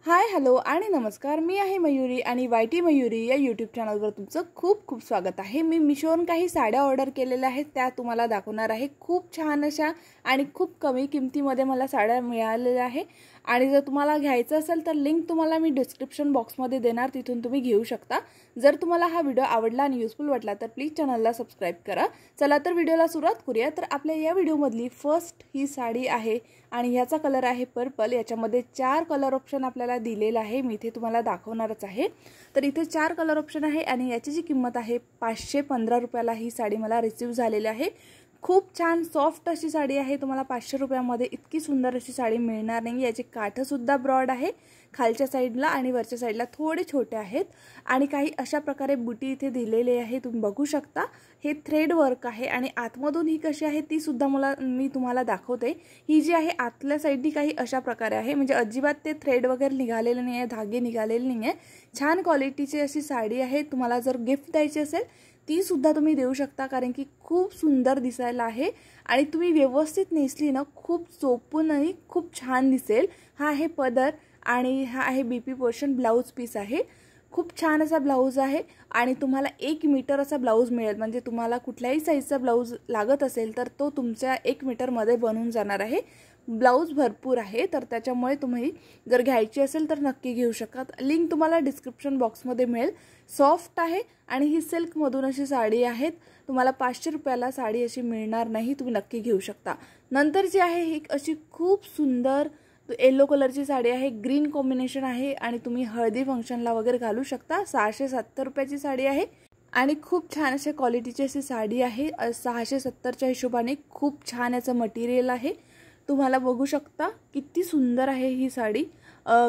Hi hello आणि नमस्कार। मी आहे मयुरी आणि वायटी मयुरी या यूट्यूब चॅनलवर तुमचं खूप खूप स्वागत आहे। मी मिशोवरून काही साड्या ऑर्डर केलेल्या आहेत, त्या तुम्हाला दाखवणार आहे। खूप छान अशा आणि खूप कमी किमतीमध्ये मला साड्या मिळालेल्या आहे आणि जर तुम्हाला घ्यायचं असेल तर लिंक तुम्हाला मी डिस्क्रिप्शन बॉक्समध्ये देणार, तिथून तुम्ही घेऊ शकता। जर तुम्हाला हा व्हिडिओ आवडला आणि युजफुल वाटला तर प्लीज चॅनलला सबस्क्राइब करा। चला तर व्हिडिओला सुरुवात करूया। तर आपल्या या व्हिडिओमधली फर्स्ट ही साडी आहे आणि याचा कलर आहे पर्पल। याच्यामध्ये 4 कलर ऑप्शन आपल्याला दिलेला आहे, मी इथे तुम्हाला दाखवणारच आहे। तर इथे 4 कलर ऑप्शन आहे आणि याची जी किंमत आहे 515 रुपयाला ही साडी मला रिसीव झालेली आहे। खूप छान सॉफ्ट अशी साडी आहे। तुम्हाला 500 रुपयामध्ये इतकी सुंदर अशी साडी मिळणार नाही। याचे काठ सुद्धा ब्रॉड आहे, खालच्या साइडला आणि वरच्या साइडला थोडे छोटे आहेत आणि काही अशा प्रकारे बुटी इथे दिलेले आहे, तुम्ही बघू शकता। हे थ्रेड वर्क आहे आणि आतमधून ही कशी आहे ती सुद्धा मी तुम्हाला दाखवते। ही जी आहे आतल्या साइडनी काही अशा प्रकारे आहे, म्हणजे अजिबात ते थ्रेड वगैरे निघालेले नाही आहे, धागे निघालेले नाही आहे। छान क्वालिटीची अशी साडी आहे। तुम्हाला जर गिफ्ट द्यायची असेल ती सुद्धा तुम्ही देऊ शकता, कारण की खूप सुंदर दिसायला आहे आणि तुम्ही व्यवस्थित नेसली ना खूप चोपून आणि खूप छान दिसेल। हा आहे पदर आणि हा आहे बीपी पोर्शन, ब्लाउज पीस आहे। खूप छान असा ब्लाउज आहे आणि तुम्हाला 1 मीटर असा ब्लाउज मिळेल, म्हणजे तुम्हाला कुठल्याही साइजचा ब्लाउज लागत असेल तर तो तुमच्या 1 मीटर मध्ये बनून जाणार आहे। ब्लाउज भरपूर आहे, तर त्याच्यामुळे तुम्ही जर घ्यायची असेल तर नक्की घेऊ शकता। लिंक तुम्हाला डिस्क्रिप्शन बॉक्समध्ये मिळेल। सॉफ्ट आहे आणि ही सिल्क मधून अशी साडी आहे। तुम्हाला 500 रुपयाला साडी अशी मिळणार नाही, तुम्ही नक्की घेऊ शकता। नंतर जी आहे ही अशी खूप सुंदर येलो कलरची साडी आहे, ग्रीन कॉम्बिनेशन आहे आणि तुम्ही हळदी फंक्शनला वगैरे घालू शकता। 670 रुपयाची साडी आहे आणि खूप छान अशा क्वालिटीची अशी साडी आहे। 670च्या हिशोबाने खूप छान याचं मटेरियल आहे, तुम्हाला बघू शकता किती सुंदर आहे ही साडी।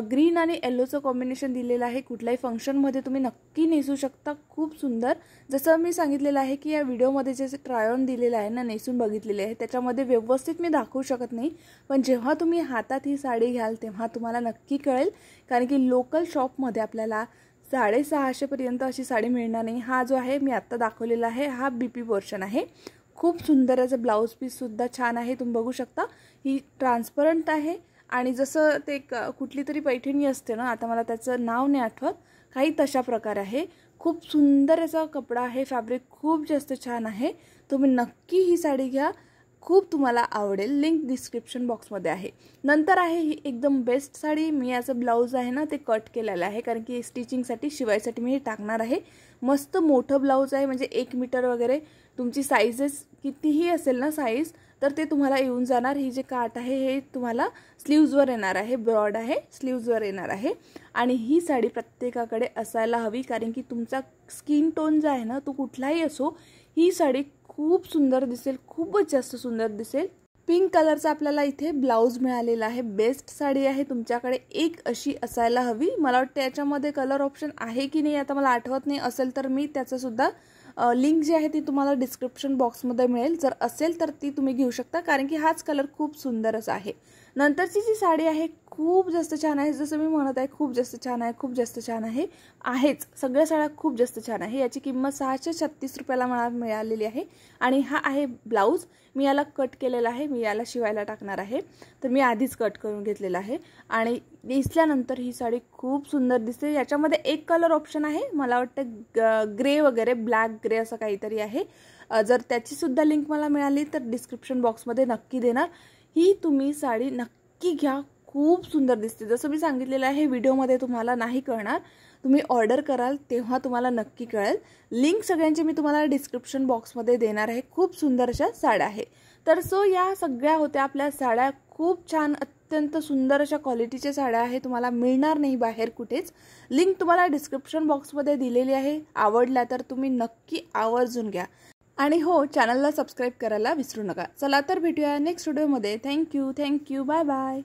ग्रीन आणि येलोचं कॉम्बिनेशन दिलेलं आहे, कुठल्याही फंक्शनमध्ये तुम्ही नक्की नेसू शकता। खूप सुंदर, जसं मी सांगितलेलं आहे की या व्हिडिओमध्ये जे ट्राय ऑन दिलेलं आहे ना, नेसून बघितलेले आहे, त्याच्यामध्ये व्यवस्थित मी दाखवू शकत नाही, पण जेव्हा तुम्ही हातात ही साडी घ्याल तेव्हा तुम्हाला नक्की कळेल, कारण की लोकल शॉपमध्ये आपल्याला 650 पर्यंत अशी साडी मिळणार नाही। हा जो आहे मी आता दाखवलेला आहे हा बीपी पोर्शन आहे। खूप सुंदर असं ब्लाउज पीस सुद्धा छान आहे, तुम्ही बघू शकता। ही ट्रान्सपरंट आहे आणि जसं ते कुठली तरी पैठणी असते ना, आता मला त्याचं नाव नाही आठवत, काही तशा प्रकार आहे। खूप सुंदर असा कपडा आहे, फॅब्रिक खूप जास्त छान आहे। तुम्ही नक्की ही साडी घ्या, खूप तुम्हाला आवडेल। लिंक डिस्क्रिप्शन बॉक्समध्ये आहे। नंतर आहे ही एकदम बेस्ट साडी। मी याचं ब्लाउज आहे ना ते कट केलेलं आहे, कारण की स्टिचिंगसाठी शिवायसाठी मी हे टाकणार आहे। मस्त मोठं ब्लाउज आहे, म्हणजे 1 मीटर वगैरे तुमची साइजेस कितीही असेल ना साइज, तर ते तुम्हाला येऊन जाणार। ही जे काठ आहे हे तुम्हाला स्लीव्जवर येणार आहे, ब्रॉड आहे, स्लीव्जवर येणार आहे आणि ही साडी प्रत्येकाकडे असायला हवी, कारण की तुमचा स्किन टोन जो आहे ना तो कुठलाही असो, ही साडी खूप सुंदर दिसेल, खूपच जास्त सुंदर दिसेल। पिंक कलरचा आपल्याला इथे ब्लाउज मिळालेला आहे। बेस्ट साडी आहे, तुमच्याकडे एक अशी असायला हवी। मला वाटतं याच्यामध्ये कलर ऑप्शन आहे की नाही आता मला आठवत नाही, असेल तर मी त्याचं सुद्धा लिंक जी आहे ती तुम्हाला डिस्क्रिप्शन बॉक्समध्ये मिळेल। जर असेल तर ती तुम्ही घेऊ शकता, कारण की हाच कलर खूप सुंदरच आहे। नंतरची जी साडी आहे खूप जास्त छान आहे, जसं मी म्हणत आहे खूप जास्त छान आहे, खूप जास्त छान आहे, आहेच सगळ्या साड्या खूप जास्त छान आहे। याची किंमत 636 रुपयाला मला मिळालेली आहे आणि हा आहे ब्लाउज। मी याला कट केलेला आहे, मी याला शिवायला टाकणार आहे, तर मी आधीच कट करून घेतलेला आहे आणि नेसल्यानंतर ही साडी खूप सुंदर दिसते। याच्यामध्ये एक कलर ऑप्शन आहे, मला वाटतं ग्रे वगैरे, ब्लॅक ग्रे असं काहीतरी आहे। जर त्याची सुद्धा लिंक मला मिळाली तर डिस्क्रिप्शन बॉक्समध्ये नक्की देणार। ही तुम्ही साडी नक्की घ्या, खूप सुंदर दिसते। जसं मी सांगितलेलं आहे व्हिडिओमध्ये तुम्हाला नाही कळणार, तुम्ही ऑर्डर कराल तेव्हा तुम्हाला नक्की कळेल। लिंक सगळ्यांची मी तुम्हाला डिस्क्रिप्शन बॉक्समध्ये देणार आहे। खूप सुंदर अशा साड्या आहे। तर या सगळ्या होत्या आपल्या साड्या, खूप छान अत्यंत सुंदर अशा क्वालिटीच्या साड्या आहे, तुम्हाला मिळणार नाही बाहेर कुठेच। लिंक तुम्हाला डिस्क्रिप्शन बॉक्समध्ये दिलेली आहे, आवडल्या तर तुम्ही नक्की आवर्जून घ्या आणि हो, चॅनलला सबस्क्राइब करायला विसरू नका। चला तर भेटूया नेक्स्ट व्हिडिओमध्ये। Thank you, bye bye.